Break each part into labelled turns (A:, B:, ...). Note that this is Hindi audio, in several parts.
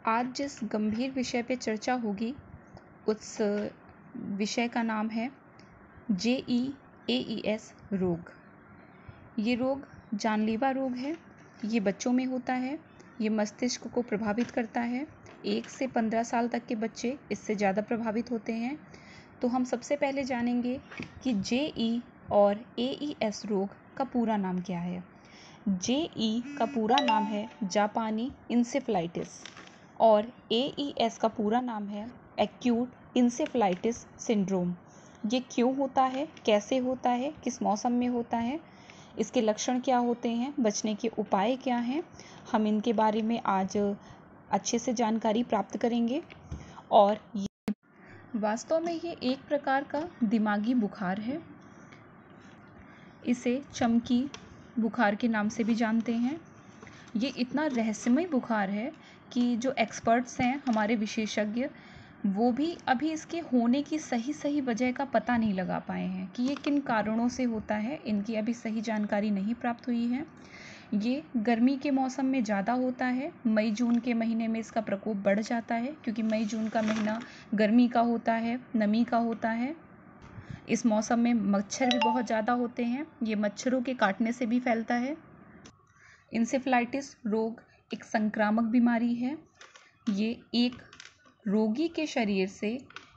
A: आज जिस गंभीर विषय पे चर्चा होगी उस विषय का नाम है JEAES रोग। ये रोग जानलेवा रोग है। ये बच्चों में होता है। ये मस्तिष्क को प्रभावित करता है। 1 से 15 साल तक के बच्चे इससे ज़्यादा प्रभावित होते हैं। तो हम सबसे पहले जानेंगे कि JE और AES रोग का पूरा नाम क्या है। JE का पूरा नाम है जापानी इंसेफ्लाइटिस और AES का पूरा नाम है एक्यूट इंसेफ्लाइटिस सिंड्रोम। ये क्यों होता है, कैसे होता है, किस मौसम में होता है, इसके लक्षण क्या होते हैं, बचने के उपाय क्या हैं, हम इनके बारे में आज अच्छे से जानकारी प्राप्त करेंगे। और वास्तव में ये एक प्रकार का दिमागी बुखार है। इसे चमकी बुखार के नाम से भी जानते हैं। ये इतना रहस्यमय बुखार है कि जो एक्सपर्ट्स हैं, हमारे विशेषज्ञ, वो भी अभी इसके होने की सही वजह का पता नहीं लगा पाए हैं कि ये किन कारणों से होता है। इनकी अभी सही जानकारी नहीं प्राप्त हुई है। ये गर्मी के मौसम में ज़्यादा होता है। मई जून के महीने में इसका प्रकोप बढ़ जाता है क्योंकि मई जून का महीना गर्मी का होता है, नमी का होता है। इस मौसम में मच्छर भी बहुत ज़्यादा होते हैं। ये मच्छरों के काटने से भी फैलता है। इंसेफ्लाइटिस रोग एक संक्रामक बीमारी है। ये एक रोगी के शरीर से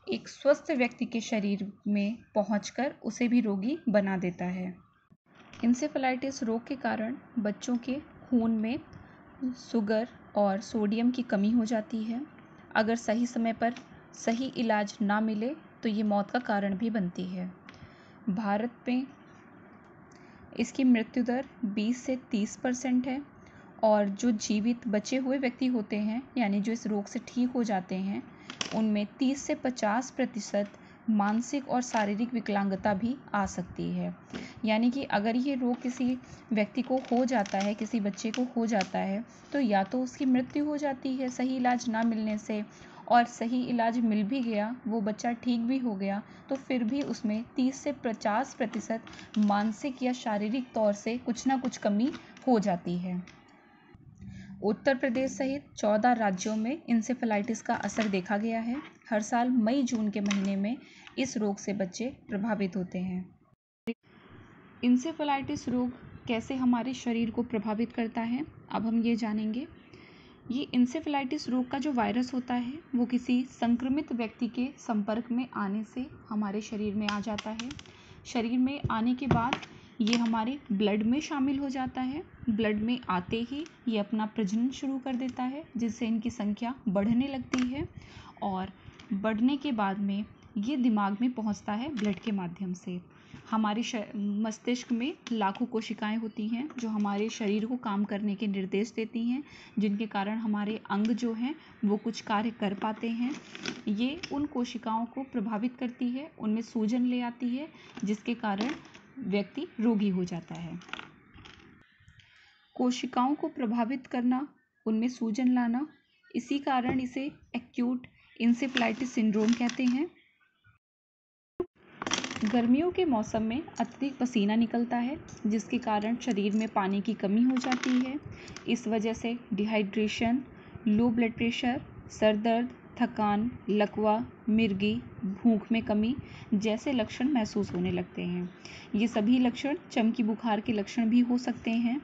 A: एक स्वस्थ व्यक्ति के शरीर में पहुंचकर उसे भी रोगी बना देता है। इंसेफ्लाइटिस रोग के कारण बच्चों के खून में शुगर और सोडियम की कमी हो जाती है। अगर सही समय पर सही इलाज ना मिले तो ये मौत का कारण भी बनती है। भारत में इसकी मृत्यु दर 20 से 30% है और जो जीवित बचे हुए व्यक्ति होते हैं, यानी जो इस रोग से ठीक हो जाते हैं, उनमें 30 से 50% मानसिक और शारीरिक विकलांगता भी आ सकती है। यानी कि अगर ये रोग किसी व्यक्ति को हो जाता है, किसी बच्चे को हो जाता है, तो या तो उसकी मृत्यु हो जाती है सही इलाज ना मिलने से, और सही इलाज मिल भी गया, वो बच्चा ठीक भी हो गया, तो फिर भी उसमें 30 से 50% मानसिक या शारीरिक तौर से कुछ ना कुछ कमी हो जाती है। उत्तर प्रदेश सहित 14 राज्यों में इंसेफ्लाइटिस का असर देखा गया है। हर साल मई जून के महीने में इस रोग से बच्चे प्रभावित होते हैं। इंसेफ्लाइटिस रोग कैसे हमारे शरीर को प्रभावित करता है, अब हम ये जानेंगे। ये इंसेफ्लाइटिस रोग का जो वायरस होता है वो किसी संक्रमित व्यक्ति के संपर्क में आने से हमारे शरीर में आ जाता है। शरीर में आने के बाद ये हमारे ब्लड में शामिल हो जाता है। ब्लड में आते ही ये अपना प्रजनन शुरू कर देता है, जिससे इनकी संख्या बढ़ने लगती है और बढ़ने के बाद में ये दिमाग में पहुंचता है ब्लड के माध्यम से। हमारे मस्तिष्क में लाखों कोशिकाएं होती हैं जो हमारे शरीर को काम करने के निर्देश देती हैं, जिनके कारण हमारे अंग जो हैं वो कुछ कार्य कर पाते हैं। ये उन कोशिकाओं को प्रभावित करती है, उनमें सूजन ले आती है, जिसके कारण व्यक्ति रोगी हो जाता है। कोशिकाओं को प्रभावित करना, उनमें सूजन लाना, इसी कारण इसे एक्यूट इंसेफ्लाइटिस सिंड्रोम कहते हैं। गर्मियों के मौसम में अत्यधिक पसीना निकलता है, जिसके कारण शरीर में पानी की कमी हो जाती है। इस वजह से dehydration, low blood pressure, sir दर्द, थकान, लकवा, मिर्गी, भूख में कमी जैसे लक्षण महसूस होने लगते हैं। ये सभी लक्षण चमकी बुखार के लक्षण भी हो सकते हैं।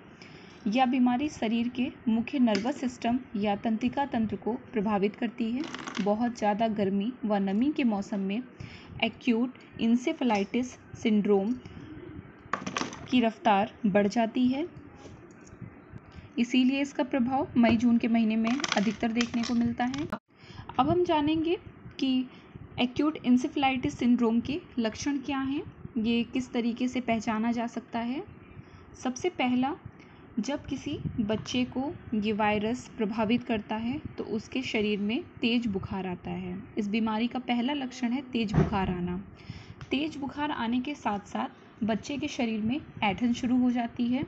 A: यह बीमारी शरीर के मुख्य नर्वस सिस्टम या तंत्रिका तंत्र को प्रभावित करती है। बहुत ज़्यादा गर्मी व नमी के मौसम में एक्यूट इंसेफ्लाइटिस सिंड्रोम की रफ्तार बढ़ जाती है। इसीलिए इसका प्रभाव मई जून के महीने में अधिकतर देखने को मिलता है। अब हम जानेंगे कि एक्यूट इंसेफ्लाइटिस सिंड्रोम के लक्षण क्या हैं, ये किस तरीके से पहचाना जा सकता है। सबसे पहला, जब किसी बच्चे को ये वायरस प्रभावित करता है तो उसके शरीर में तेज बुखार आता है। इस बीमारी का पहला लक्षण है तेज बुखार आना। तेज बुखार आने के साथ साथ बच्चे के शरीर में ऐंठन शुरू हो जाती है,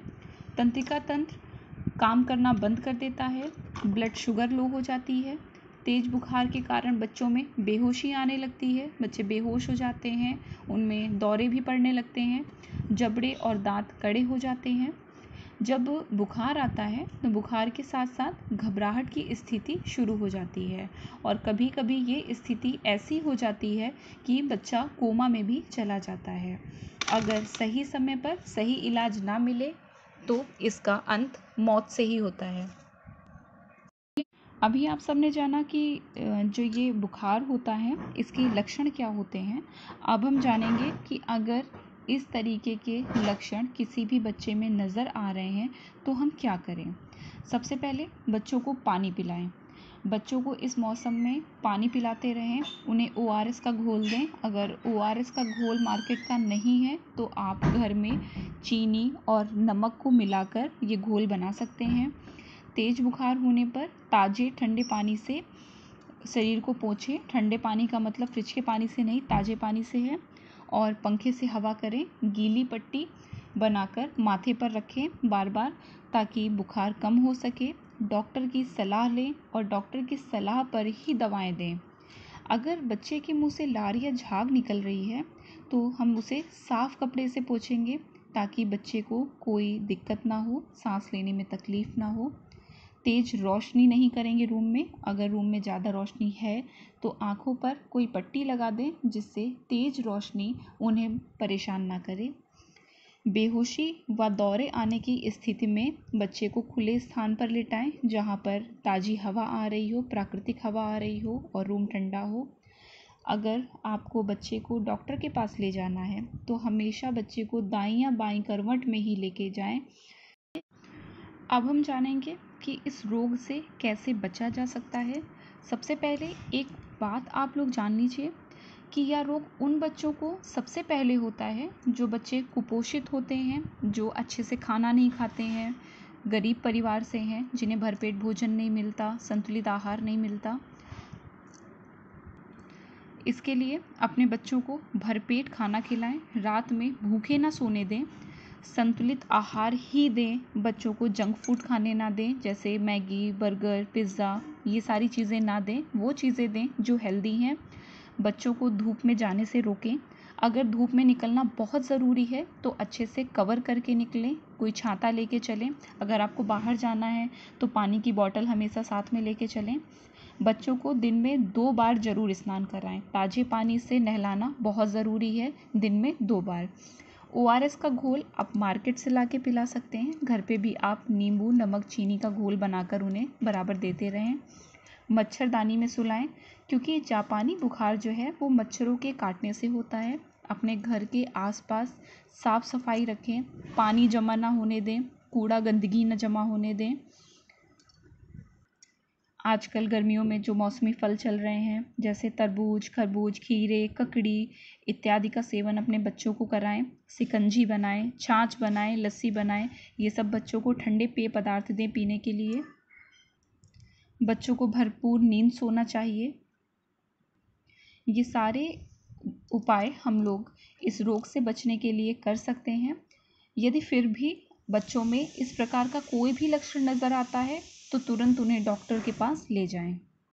A: तंत्रिका तंत्र काम करना बंद कर देता है, ब्लड शुगर लो हो जाती है। तेज बुखार के कारण बच्चों में बेहोशी आने लगती है, बच्चे बेहोश हो जाते हैं, उनमें दौरे भी पड़ने लगते हैं, जबड़े और दांत कड़े हो जाते हैं। जब बुखार आता है तो बुखार के साथ साथ घबराहट की स्थिति शुरू हो जाती है और कभी कभी ये स्थिति ऐसी हो जाती है कि बच्चा कोमा में भी चला जाता है। अगर सही समय पर सही इलाज ना मिले तो इसका अंत मौत से ही होता है। अभी आप सबने जाना कि जो ये बुखार होता है इसके लक्षण क्या होते हैं। अब हम जानेंगे कि अगर इस तरीके के लक्षण किसी भी बच्चे में नज़र आ रहे हैं तो हम क्या करें। सबसे पहले बच्चों को पानी पिलाएं। बच्चों को इस मौसम में पानी पिलाते रहें। उन्हें ORS का घोल दें। अगर ORS का घोल मार्केट का नहीं है तो आप घर में चीनी और नमक को मिलाकर ये घोल बना सकते हैं। तेज़ बुखार होने पर ताज़े ठंडे पानी से शरीर को पोंछें। ठंडे पानी का मतलब फ्रिज के पानी से नहीं, ताज़े पानी से है। और पंखे से हवा करें। गीली पट्टी बनाकर माथे पर रखें बार बार ताकि बुखार कम हो सके। डॉक्टर की सलाह लें और डॉक्टर की सलाह पर ही दवाएं दें। अगर बच्चे के मुंह से लार या झाग निकल रही है तो हम उसे साफ़ कपड़े से पोंछेंगे ताकि बच्चे को कोई दिक्कत ना हो, सांस लेने में तकलीफ़ ना हो। तेज़ रोशनी नहीं करेंगे रूम में। अगर रूम में ज़्यादा रोशनी है तो आँखों पर कोई पट्टी लगा दें जिससे तेज़ रोशनी उन्हें परेशान ना करे। बेहोशी व दौरे आने की स्थिति में बच्चे को खुले स्थान पर लिटाएं जहाँ पर ताज़ी हवा आ रही हो, प्राकृतिक हवा आ रही हो और रूम ठंडा हो। अगर आपको बच्चे को डॉक्टर के पास ले जाना है तो हमेशा बच्चे को दाईं या बाईं करवट में ही लेके जाएं। अब हम जानेंगे कि इस रोग से कैसे बचा जा सकता है। सबसे पहले एक बात आप लोग जान लीजिए कि यह रोग उन बच्चों को सबसे पहले होता है जो बच्चे कुपोषित होते हैं, जो अच्छे से खाना नहीं खाते हैं, गरीब परिवार से हैं, जिन्हें भरपेट भोजन नहीं मिलता, संतुलित आहार नहीं मिलता। इसके लिए अपने बच्चों को भरपेट खाना खिलाएं, रात में भूखे ना सोने दें, संतुलित आहार ही दें। बच्चों को जंक फूड खाने ना दें जैसे मैगी, बर्गर, पिज़्ज़ा, ये सारी चीज़ें ना दें। वो चीज़ें दें जो हेल्दी हैं। बच्चों को धूप में जाने से रोकें। अगर धूप में निकलना बहुत ज़रूरी है तो अच्छे से कवर करके निकलें, कोई छाता लेके चलें। अगर आपको बाहर जाना है तो पानी की बॉटल हमेशा साथ में लेके चलें। बच्चों को दिन में 2 बार ज़रूर स्नान कराएं। ताज़े पानी से नहलाना बहुत ज़रूरी है, दिन में 2 बार। ORS का घोल आप मार्केट से लाके पिला सकते हैं। घर पे भी आप नींबू, नमक, चीनी का घोल बनाकर उन्हें बराबर देते रहें। मच्छरदानी में सुलाएं क्योंकि जापानी बुखार जो है वो मच्छरों के काटने से होता है। अपने घर के आसपास साफ़ सफाई रखें। पानी जमा ना होने दें, कूड़ा गंदगी न जमा होने दें। आजकल गर्मियों में जो मौसमी फल चल रहे हैं जैसे तरबूज, खरबूज, खीरे, ककड़ी इत्यादि का सेवन अपने बच्चों को कराएं। शिकंजी बनाएं, छाछ बनाएं, लस्सी बनाएं। ये सब बच्चों को ठंडे पेय पदार्थ दें पीने के लिए। बच्चों को भरपूर नींद सोना चाहिए। ये सारे उपाय हम लोग इस रोग से बचने के लिए कर सकते हैं। यदि फिर भी बच्चों में इस प्रकार का कोई भी लक्षण नज़र आता है तो तुरंत उन्हें डॉक्टर के पास ले जाएं।